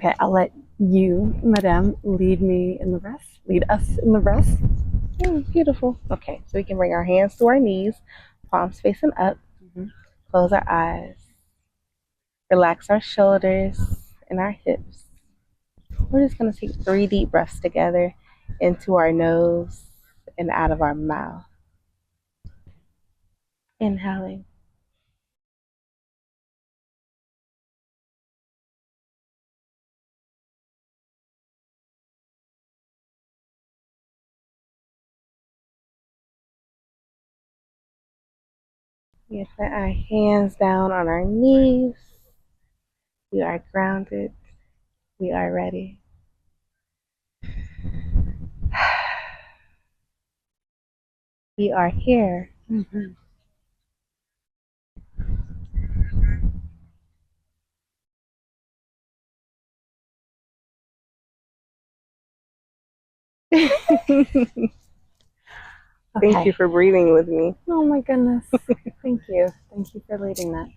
Okay, I'll let you, Madame, lead us in the rest. Beautiful. Okay, so we can bring our hands to our knees, palms facing up, close our eyes, relax our shoulders and our hips. We're just going to take 3 deep breaths together into our nose and out of our mouth. Inhaling. We put our hands down on our knees. We are grounded. We are ready. We are here. Thank you for breathing with me. Oh my goodness. Thank you. Thank you for leading that.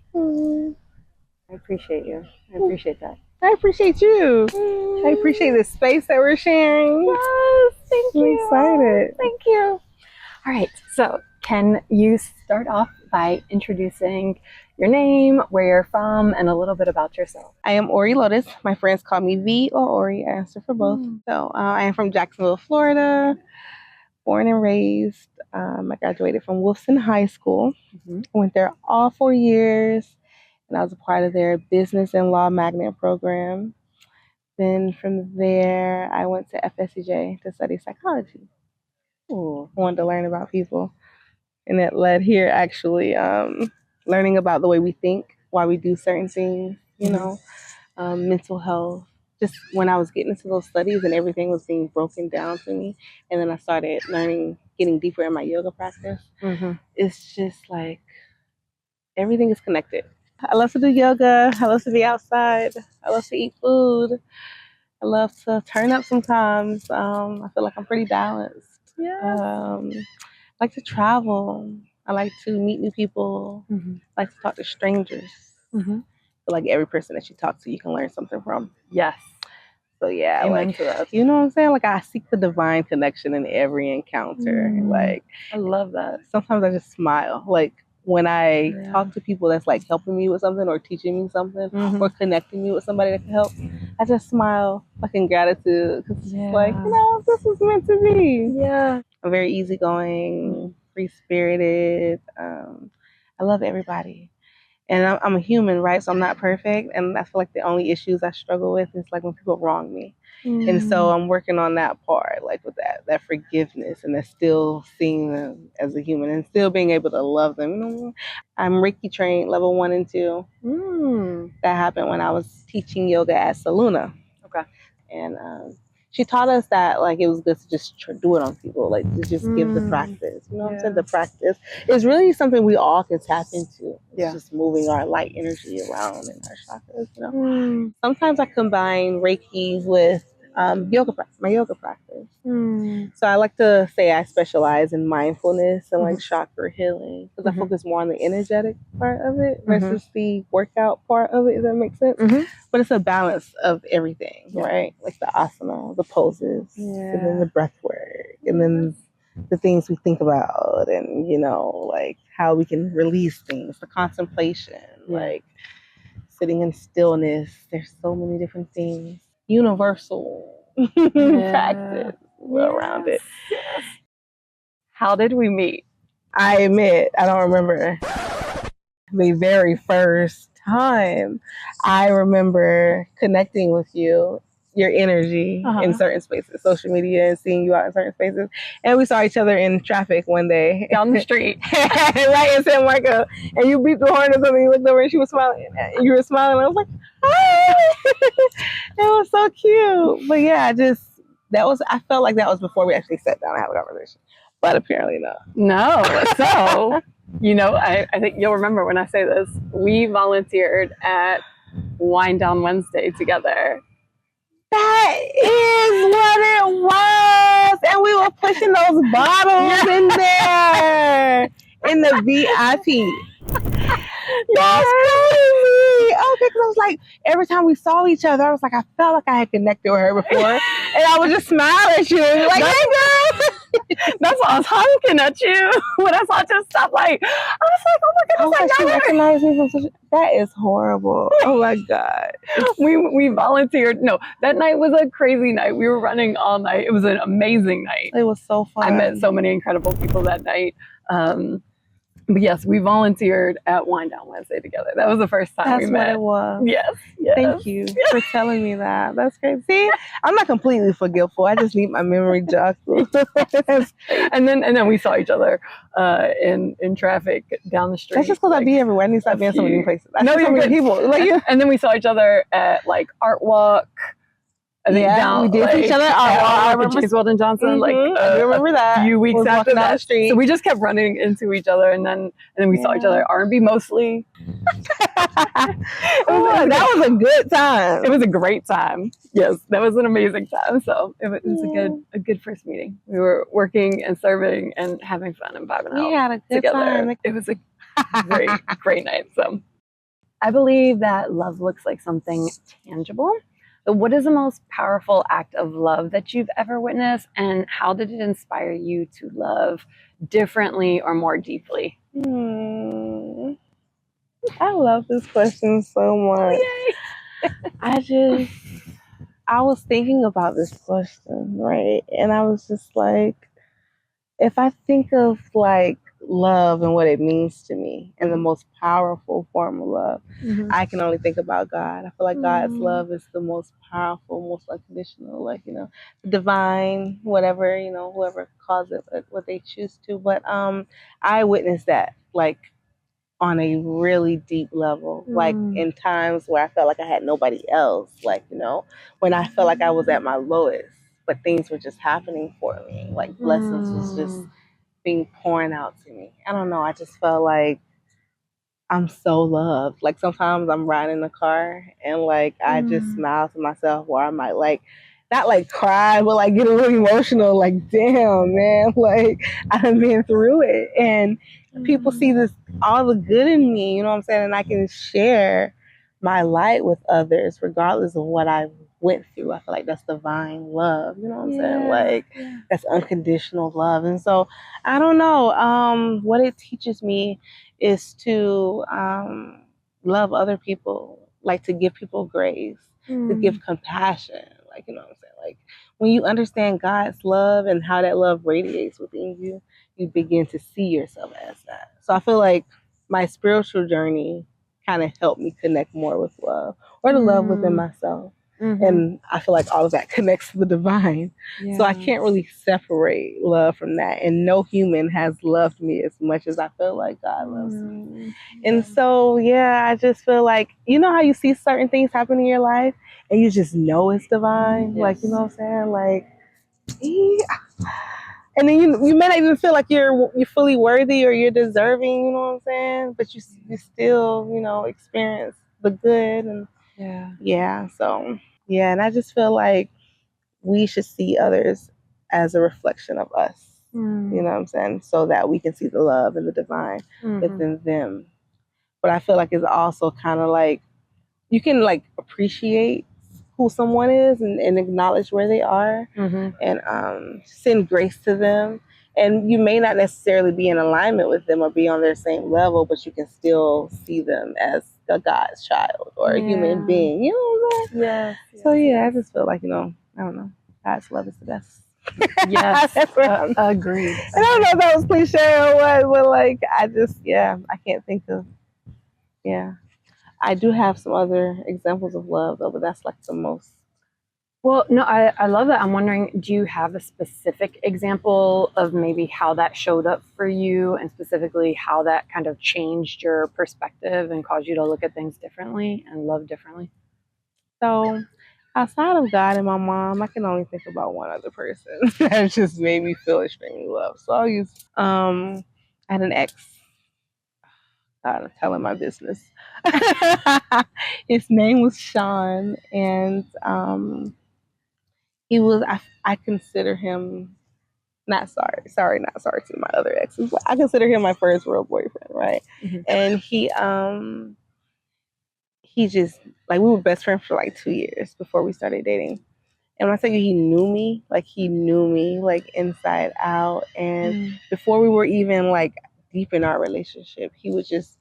I appreciate you. I appreciate that. I appreciate you. I appreciate the space that we're sharing. Yes, thank you. I'm excited. Thank you. All right, so can you start off by introducing your name, where you're from, and a little bit about yourself? I am Ori Lotus. My friends call me V or Ori. I answer for both. So I am from Jacksonville, Florida, born and raised. I graduated from Wolfson High School. I went there all 4 years, and I was a part of their business and law magnet program. Then from there, I went to FSCJ to study psychology. I wanted to learn about people. And it led here actually learning about the way we think, why we do certain things, mental health. Just when I was getting into those studies and everything was being broken down to me. And then I started getting deeper in my yoga practice. It's just like everything is connected. I love to do yoga. I love to be outside. I love to eat food. I love to turn up sometimes. I feel like I'm pretty balanced. I like to travel. I like to meet new people. I like to talk to strangers. I feel like every person that you talk to, you can learn something from. Yes. So yeah, Amen to that. You know what I'm saying? Like I seek the divine connection in every encounter. Like I love that. Sometimes I just smile. Like when I talk to people that's like helping me with something or teaching me something or connecting me with somebody that can help, I just smile like in gratitude because it's just like, this is meant to be. Yeah. I'm very easygoing, free-spirited. I love everybody. And I'm a human, right? So I'm not perfect. And I feel like the only issues I struggle with is like when people wrong me. And so I'm working on that part, like with that forgiveness and that still seeing them as a human and still being able to love them. I'm Reiki trained level 1 and 2. That happened when I was teaching yoga at Saluna. Okay. And she taught us that like it was good to just do it on people, like to just give the practice. You know what I'm saying? The practice is really something we all can tap into. It's just moving our light energy around in our chakras. Sometimes I combine Reiki with my yoga practice. So I like to say I specialize in mindfulness and like chakra healing because I focus more on the energetic part of it versus the workout part of it, if that makes sense. But it's a balance of everything, right? Like the asana, the poses, and then the breath work, and then the things we think about, and like how we can release things, the contemplation, like sitting in stillness. There's so many different things. Universal practice around it. How did we meet? I admit, I don't remember the very first time. I remember connecting with you, your energy in certain spaces, social media, and seeing you out in certain spaces. And we saw each other in traffic one day. Down the street. Right in San Marco. And you beat the horn or something. You looked over and she was smiling. You were smiling. I was like, hi! It was so cute. But yeah, I felt like that was before we actually sat down and had a conversation. But apparently not. No. So, I think you'll remember when I say this. We volunteered at Wine Down Wednesday together. That is what it was. And we were pushing those bottles in there in the VIP. That's crazy. okay, because I was like, every time we saw each other, I was like, I felt like I had connected with her before, and I would just smile at you and be like, hey, girl. That's why I was honking at you when I saw just stop. Like, I was like, oh my I was goodness, like, she recognized me from such. That is horrible. Oh my God. We volunteered. No, that night was a crazy night. We were running all night. It was an amazing night. It was so fun. I met so many incredible people that night. But yes, we volunteered at Wind Down Wednesday together. That was the first time we met. That's what it was. Yes. Thank you for telling me that. That's great. See, I'm not completely forgetful. I just need my memory jogged. and then we saw each other in traffic down the street. That's just because I be everywhere. I need to stop being so many places. No, you're good. People. Like, and then we saw each other at like Art Walk. I think we did see each other. I remember James Weldon Johnson. Mm-hmm. I remember that. A few weeks after that. The street. So we just kept running into each other, and then we saw each other at R&B mostly. That was a good time. It was a great time. Yes, that was an amazing time. So it was a good first meeting. We were working and serving and having fun and vibing out. We had a good together. time. It was a great night. So I believe that love looks like something tangible. So what is the most powerful act of love that you've ever witnessed, and how did it inspire you to love differently or more deeply? I love this question so much. I was thinking about this question, right? And I was just like, if I think of like love and what it means to me and the most powerful form of love, I can only think about God. I feel like God's love is the most powerful, most unconditional, like, divine, whatever, whoever calls it what they choose to. But I witnessed that like on a really deep level, like in times where I felt like I had nobody else, like, when I felt like I was at my lowest, but things were just happening for me, like blessings was just being poured out to me. I don't know, I just felt like I'm so loved. Like sometimes I'm riding in the car and like I just smile to myself, or I might like not like cry, but like get a little emotional, like damn man, like I've been through it, and people see this, all the good in me, you know what I'm saying, and I can share my light with others regardless of what I went through. I feel like that's divine love, you know what I'm saying, like that's unconditional love. And so I don't know, what it teaches me is to love other people, like to give people grace, to give compassion, like, you know what I'm saying, like when you understand God's love and how that love radiates within you, you begin to see yourself as that. So I feel like my spiritual journey kind of helped me connect more with love, or the love within myself. And I feel like all of that connects to the divine. So I can't really separate love from that. And no human has loved me as much as I feel like God loves me. And so, I just feel like, you know how you see certain things happen in your life and you just know it's divine? Like, you know what I'm saying? Like, and then you may not even feel like you're fully worthy or you're deserving, you know what I'm saying? But you still, experience the good. And and I just feel like we should see others as a reflection of us, you know what I'm saying? So that we can see the love and the divine within them. But I feel like it's also kind of like, you can like appreciate who someone is and acknowledge where they are and send grace to them. And you may not necessarily be in alignment with them or be on their same level, but you can still see them as a God's child or a human being. You know what I'm saying? So I just feel like, I don't know, God's love is the best. Yes, agreed. I don't know if that was cliche or what, but like I just I can't think of I do have some other examples of love though, but that's like the most. Well, no, I love that. I'm wondering, do you have a specific example of maybe how that showed up for you, and specifically how that kind of changed your perspective and caused you to look at things differently and love differently? So outside of God and my mom, I can only think about one other person that just made me feel extremely loved. So I'll use I had an ex. I'm telling my business. His name was Sean, and he was. I consider him not sorry to my other exes. But I consider him my first real boyfriend, right? And he he just, like, we were best friends for like 2 years before we started dating. And when I tell you he knew me like inside out. And before we were even like deep in our relationship, he would just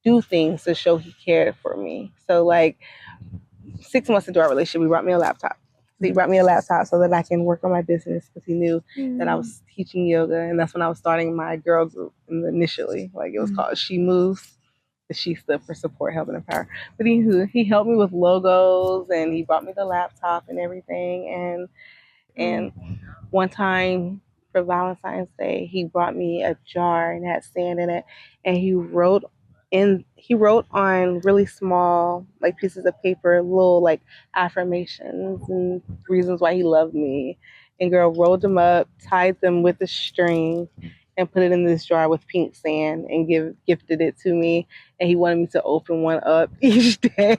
do things to show he cared for me. So like 6 months into our relationship, he brought me a laptop. So he brought me a laptop so that I can work on my business, because he knew that I was teaching yoga, and that's when I was starting my girl group initially. Like, it was called She Moves. The She stood for support, help, and empower. But he helped me with logos, and he brought me the laptop and everything. And one time for Valentine's Day, he brought me a jar and had sand in it, and he wrote on really small like pieces of paper little like affirmations and reasons why he loved me. And girl rolled them up, tied them with a string, and put it in this jar with pink sand and gifted it to me. And he wanted me to open one up each day.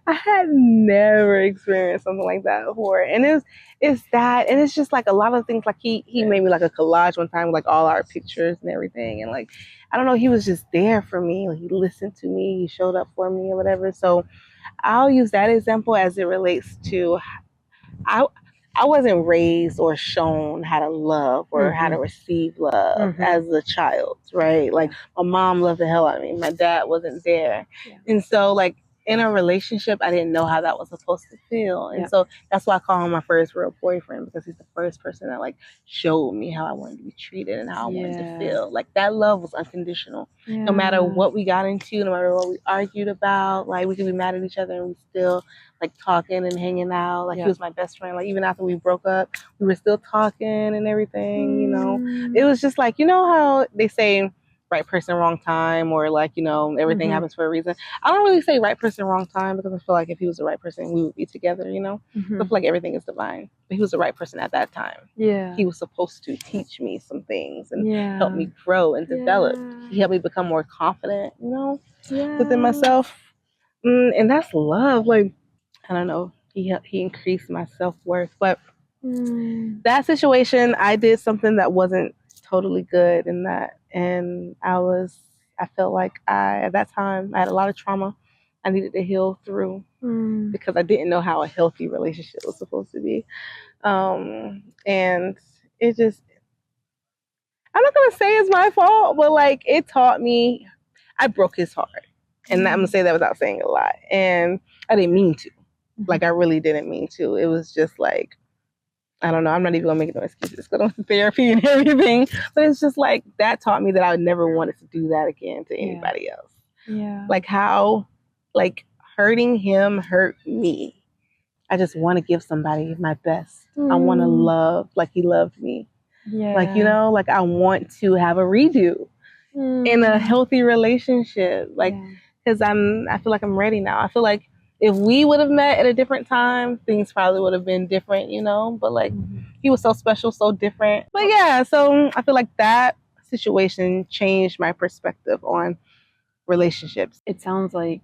I had never experienced something like that before. And it's that, and it's just like a lot of things. Like he made me like a collage one time with like all our pictures and everything. And like, I don't know, he was just there for me. Like, he listened to me, he showed up for me or whatever. So I'll use that example as it relates to I wasn't raised or shown how to love or how to receive love as a child, right? Like, my mom loved the hell out of me. My dad wasn't there. Yeah. And so like in a relationship, I didn't know how that was supposed to feel. And so that's why I call him my first real boyfriend, because he's the first person that like showed me how I wanted to be treated and how I wanted to feel. Like, that love was unconditional. No matter what we got into, no matter what we argued about, like, we could be mad at each other and we still like talking and hanging out. Like, he was my best friend. Like, even after we broke up, we were still talking and everything, you know. It was just like, you know how they say right person, wrong time, or like, you know, everything happens for a reason. I don't really say right person, wrong time, because I feel like if he was the right person, we would be together, you know. I feel like everything is divine. But he was the right person at that time. Yeah. He was supposed to teach me some things and help me grow and develop. He helped me become more confident, you know, within myself. And that's love. Like, I don't know. He increased my self-worth. But that situation, I did something that wasn't totally good in that. And I felt like at that time, I had a lot of trauma I needed to heal through, because I didn't know how a healthy relationship was supposed to be. And it just, I'm not going to say it's my fault, but like, it taught me, I broke his heart. And I'm going to say that without saying a lot. And I didn't mean to. Like, I really didn't mean to. It was just like, I don't know. I'm not even going to make no excuses, because I went to therapy and everything. But it's just like, that taught me that I never wanted to do that again to anybody else. Yeah. Like, how, like, hurting him hurt me. I just want to give somebody my best. I want to love like he loved me. Yeah. Like, you know, like, I want to have a redo in a healthy relationship. Like, because I feel like I'm ready now. I feel like if we would have met at a different time, things probably would have been different, you know. But like, he was so special, so different. But yeah, so I feel like that situation changed my perspective on relationships. It sounds like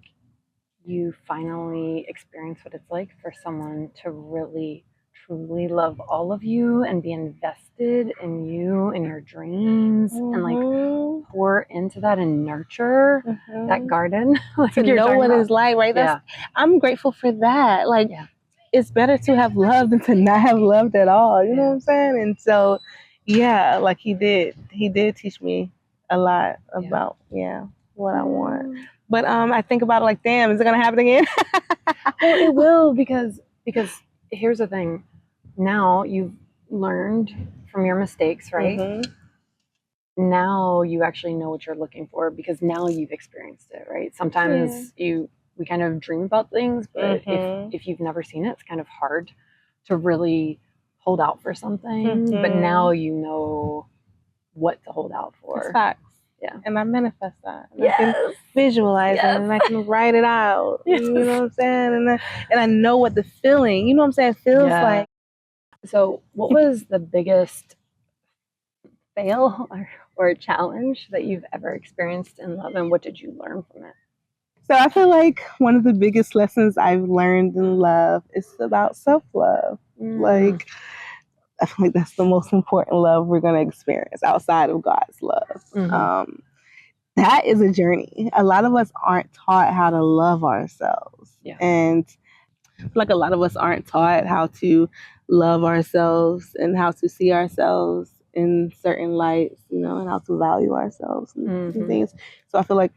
you finally experienced what it's like for someone to really truly love all of you and be invested in you and your dreams and like pour into that and nurture that garden. Like, to know what it's like, right? I'm grateful for that. Like, it's better to have loved than to not have loved at all. You know what I'm saying? And so, yeah, like, he did teach me a lot about what I want. But I think about it like, damn, is it gonna happen again? Well, it will, because here's the thing. Now you've learned from your mistakes, right? Now you actually know what you're looking for, because now you've experienced it, right? Sometimes we kind of dream about things, but if you've never seen it, it's kind of hard to really hold out for something. But now you know what to hold out for. It's facts. Yeah. And I manifest that. And I can visualize it, and I can write it out. You know what I'm saying? And I know what the feeling, you know what I'm saying, feels like. So what was the biggest fail or challenge that you've ever experienced in love, and what did you learn from it? So I feel like one of the biggest lessons I've learned in love is about self-love. Like, I feel like that's the most important love we're going to experience outside of God's love. that is a journey. A lot of us aren't taught how to love ourselves. Yeah. And like a lot of us aren't taught how to love ourselves and how to see ourselves in certain lights, you know, and how to value ourselves and things. So I feel like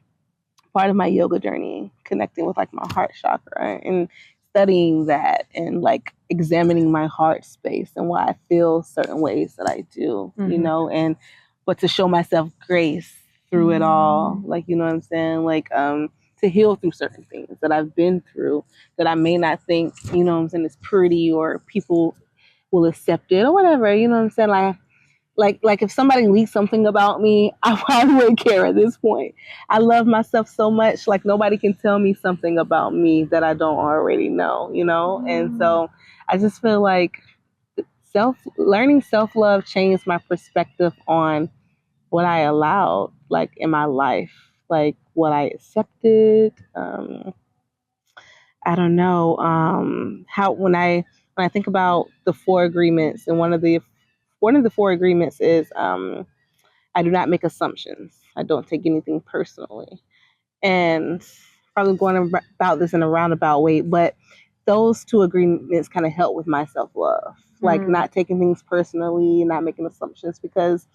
part of my yoga journey, connecting with like my heart chakra and studying that and like examining my heart space and why I feel certain ways that I do, you know, and but to show myself grace through it all, like, you know what I'm saying? Like, to heal through certain things that I've been through that I may not think, you know what I'm saying, is pretty or people will accept it or whatever, you know what I'm saying? Like if somebody leaks something about me, I probably wouldn't care at this point. I love myself so much, like nobody can tell me something about me that I don't already know, you know? And so I just feel like learning self-love changed my perspective on what I allowed, like in my life, like what I accepted. I don't know how when I think about the four agreements, and one of the four agreements is I do not make assumptions. I don't take anything personally, and probably going about this in a roundabout way, but those two agreements kind of help with my self love, like not taking things personally, not making assumptions, because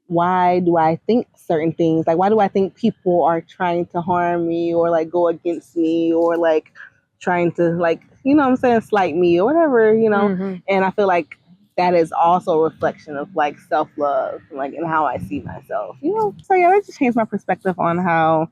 why do I think certain things? Like, why do I think people are trying to harm me or like go against me or like trying to like, you know what I'm saying, slight me or whatever, you know? And I feel like that is also a reflection of like self love, like, and how I see myself, you know? So yeah, that just changed my perspective on how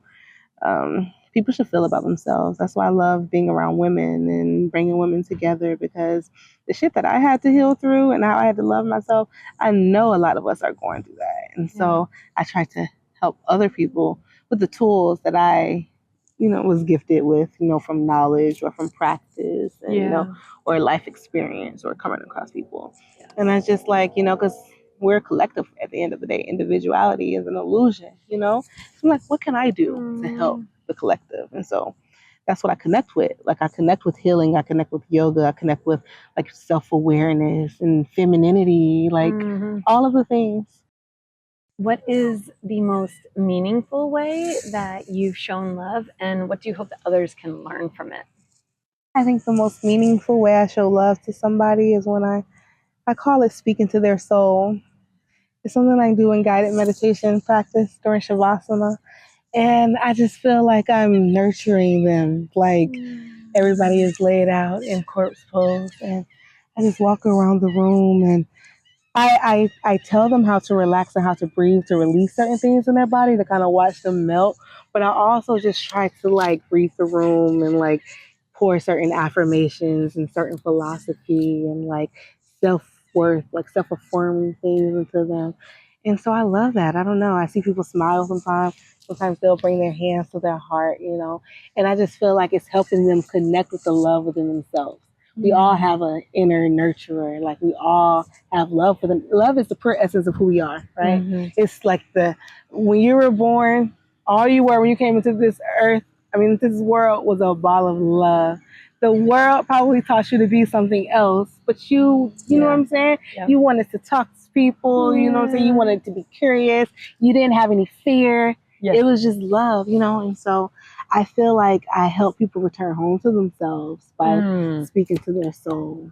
people should feel about themselves. That's why I love being around women and bringing women together, because the shit that I had to heal through and how I had to love myself, I know a lot of us are going through that. And so I try to help other people with the tools that I, you know, was gifted with, you know, from knowledge or from practice and, you know, or life experience or coming across people. And I just like, you know, because we're a collective at the end of the day. Individuality is an illusion, you know? So I'm like, what can I do to help the collective? And so that's what I connect with. Like I connect with healing, I connect with yoga, I connect with like self-awareness and femininity, like all of the things. What is the most meaningful way that you've shown love, and what do you hope that others can learn from it? I think the most meaningful way I show love to somebody is when I call it speaking to their soul. It's something I do in guided meditation practice during Shavasana. And I just feel like I'm nurturing them. Like everybody is laid out in corpse pose. And I just walk around the room and I tell them how to relax and how to breathe to release certain things in their body to kind of watch them melt. But I also just try to like breathe the room and like pour certain affirmations and certain philosophy and like self-worth, like self-affirming things into them. And so I love that. I don't know. I see people smile sometimes. Sometimes they'll bring their hands to their heart, you know, and I just feel like it's helping them connect with the love within themselves. We all have an inner nurturer. Like we all have love for them. Love is the pure essence of who we are, right? It's like when you were born, all you were when you came into this earth, this world was a ball of love. The world probably taught you to be something else, but you know what I'm saying? Yeah. You wanted to talk to people, you know what I'm saying? You wanted to be curious. You didn't have any fear. Yeah. It was just love, you know? And so I feel like I help people return home to themselves by speaking to their soul.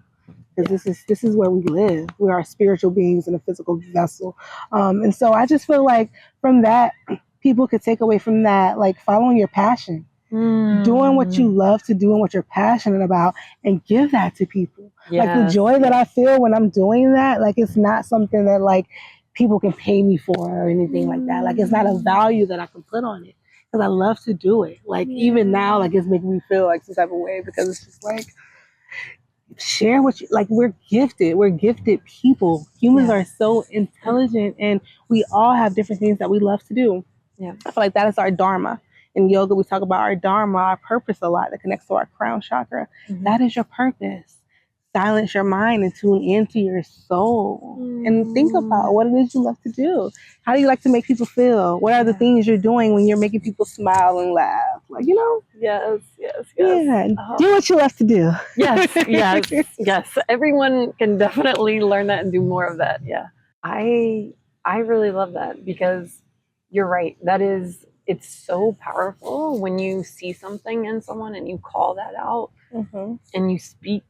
Because this is where we live. We are spiritual beings in a physical vessel. And so I just feel like from that, people could take away from that, like following your passion, doing what you love to do and what you're passionate about, and give that to people. Yes, like the joy that I feel when I'm doing that, like it's not something that like people can pay me for or anything like that. Like it's not a value that I can put on it. Because I love to do it. Like even now, like it's making me feel like some type of way, because it's just like, share what you like. We're gifted people. Humans are so intelligent, and we all have different things that we love to do. I feel like that is our dharma. In yoga, we talk about our dharma, our purpose a lot, that connects to our crown chakra. That is your purpose. Silence your mind and tune into your soul and think about what it is you love to do. How do you like to make people feel? What are the things you're doing when you're making people smile and laugh? Like, you know? Yes. Yeah, do what you love to do. Yes. Everyone can definitely learn that and do more of that. Yeah. I really love that, because you're right. It's so powerful when you see something in someone and you call that out and you speak.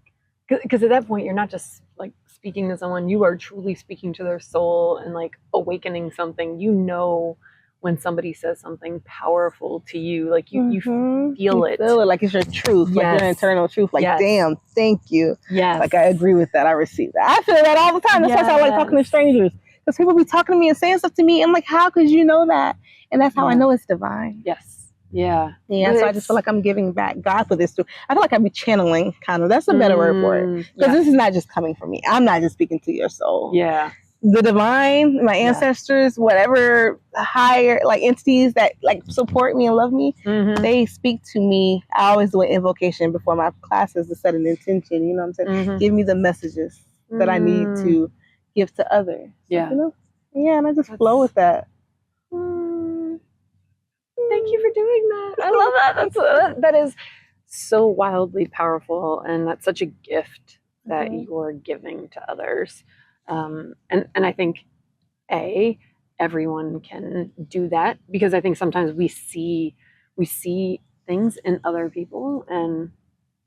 Because at that point, you're not just like speaking to someone, you are truly speaking to their soul and like awakening something. You know, when somebody says something powerful to you, like you feel it. Feel it like it's your truth, like your internal truth. Like, damn, thank you. Yes. Like, I agree with that. I receive that. I feel that all the time. That's why I like talking to strangers. Because people be talking to me and saying stuff to me. And I'm like, how could you know that? And that's how I know it's divine. Yes. Yeah. Yeah. So I just feel like I'm giving back God for this too. I feel like I'm channeling, kind of. That's a better word for it. Because this is not just coming from me. I'm not just speaking to your soul. Yeah. The divine, my ancestors, whatever higher like entities that like support me and love me, they speak to me. I always do an invocation before my classes to set an intention. You know what I'm saying? Give me the messages that I need to give to others. Yeah. You know? Yeah, and I just flow with that. Thank you for doing that. I love that. That is so wildly powerful, and that's such a gift that you're giving to others. And I think everyone can do that, because I think sometimes we see things in other people, and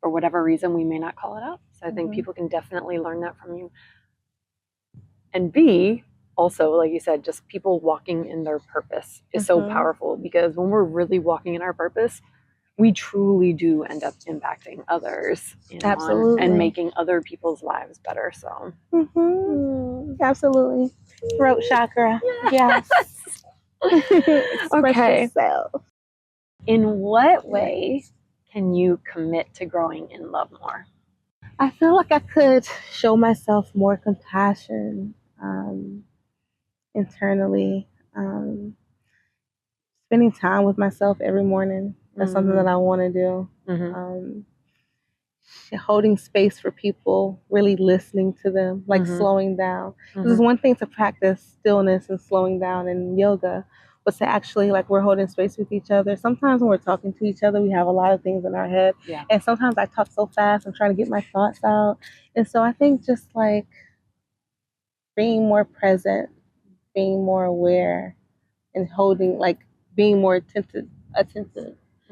for whatever reason we may not call it out. So I think people can definitely learn that from you. And B, also, like you said, just people walking in their purpose is so powerful, because when we're really walking in our purpose, we truly do end up impacting others and making other people's lives better. So absolutely. Throat chakra. Yes. Express yourself. In what way can you commit to growing in love more? I feel like I could show myself more compassion internally. Spending time with myself every morning. That's something that I want to do. Holding space for people, really listening to them, like slowing down. This is one thing to practice stillness and slowing down in yoga, but to actually, like, we're holding space with each other. Sometimes when we're talking to each other, we have a lot of things in our head. Yeah. And sometimes I talk so fast, I'm trying to get my thoughts out. And so I think just like being more present, being more aware, and holding, like, being more attentive,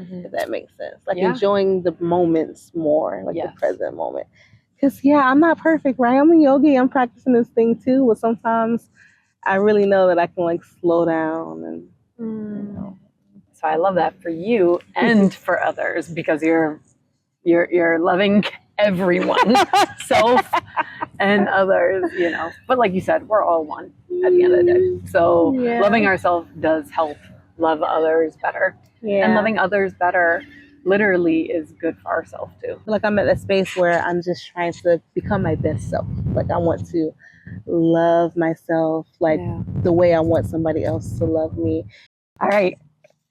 if that makes sense. Like enjoying the moments more, like the present moment. Because, I'm not perfect, right? I'm a yogi. I'm practicing this thing too. But sometimes I really know that I can, like, slow down and, you know. So I love that for you and for others, because you're loving everyone, self and others, you know. But like you said, we're all one at the end of the day. So loving ourselves does help love others better. And loving others better literally is good for ourselves too. Like, I'm at a space where I'm just trying to become my best self. Like, I want to love myself like the way I want somebody else to love me. All right.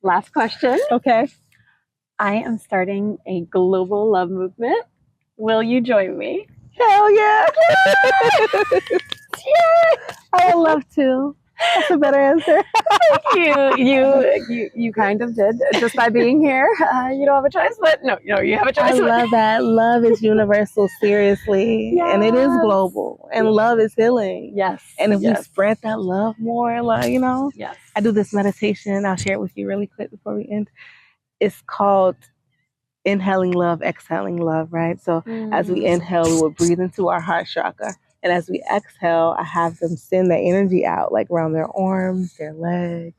Last question. Okay. I am starting a global love movement. Will you join me? Hell yeah. I would love to. That's a better answer. You kind of did just by being here. You don't have a choice, but no, you have a choice. I love that. Love is universal, seriously. Yes. And it is global. And love is healing. Yes. And if we spread that love more, like, you know. Yes. I do this meditation. I'll share it with you really quick before we end. It's called inhaling love, exhaling love, right? So as we inhale, we will breathe into our heart chakra. And as we exhale, I have them send that energy out, like around their arms, their legs.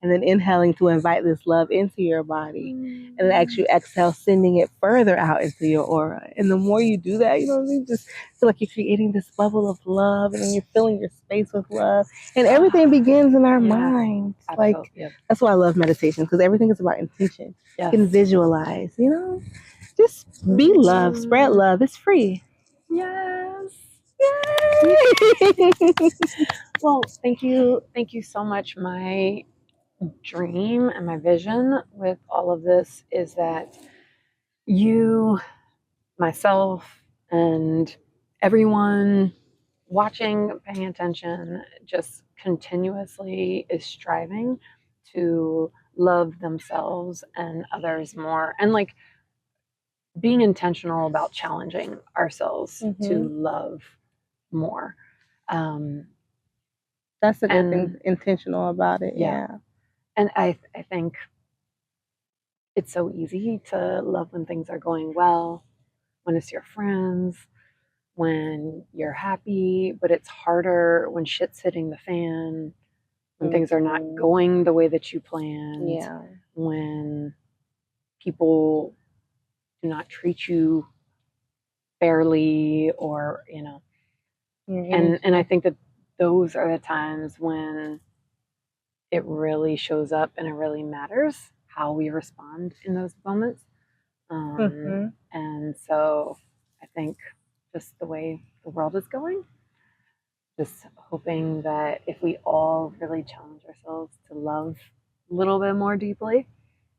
And then inhaling to invite this love into your body. And then as you exhale, sending it further out into your aura. And the more you do that, you know what I mean? Just feel like you're creating this bubble of love, and then you're filling your space with love. And everything begins in our mind. Like, that's why I love meditation, because everything is about intention. You can visualize, you know? Just be love, spread love. It's free. Yes. Well, thank you so much. My dream and my vision with all of this is that you, myself, and everyone watching, paying attention, just continuously is striving to love themselves and others more, and like being intentional about challenging ourselves to love more. That's a good thing, intentional about it. Yeah. And I think it's so easy to love when things are going well, when it's your friends, when you're happy, but it's harder when shit's hitting the fan, when things are not going the way that you planned, Yeah. when people do not treat you fairly, or and I think that those are the times when it really shows up and it really matters how we respond in those moments. And so I think just the way the world is going, just hoping that if we all really challenge ourselves to love a little bit more deeply,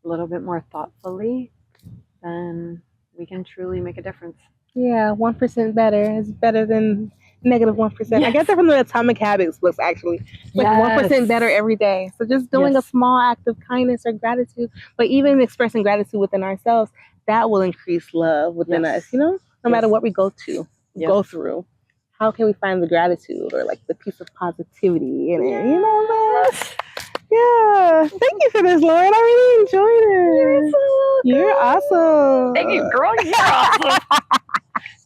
a little bit more thoughtfully, then we can truly make a difference. Yeah, 1% better is better than negative 1%. Yes. I get that from the Atomic Habits books, actually. Like 1% better every day. So just doing a small act of kindness or gratitude, but even expressing gratitude within ourselves, that will increase love within us, no matter what we go through. How can we find the gratitude or like the piece of positivity in it? Yeah. Thank you for this, Lauren. I really enjoyed it. You're so welcome. You're awesome. Thank you, girl. You're awesome.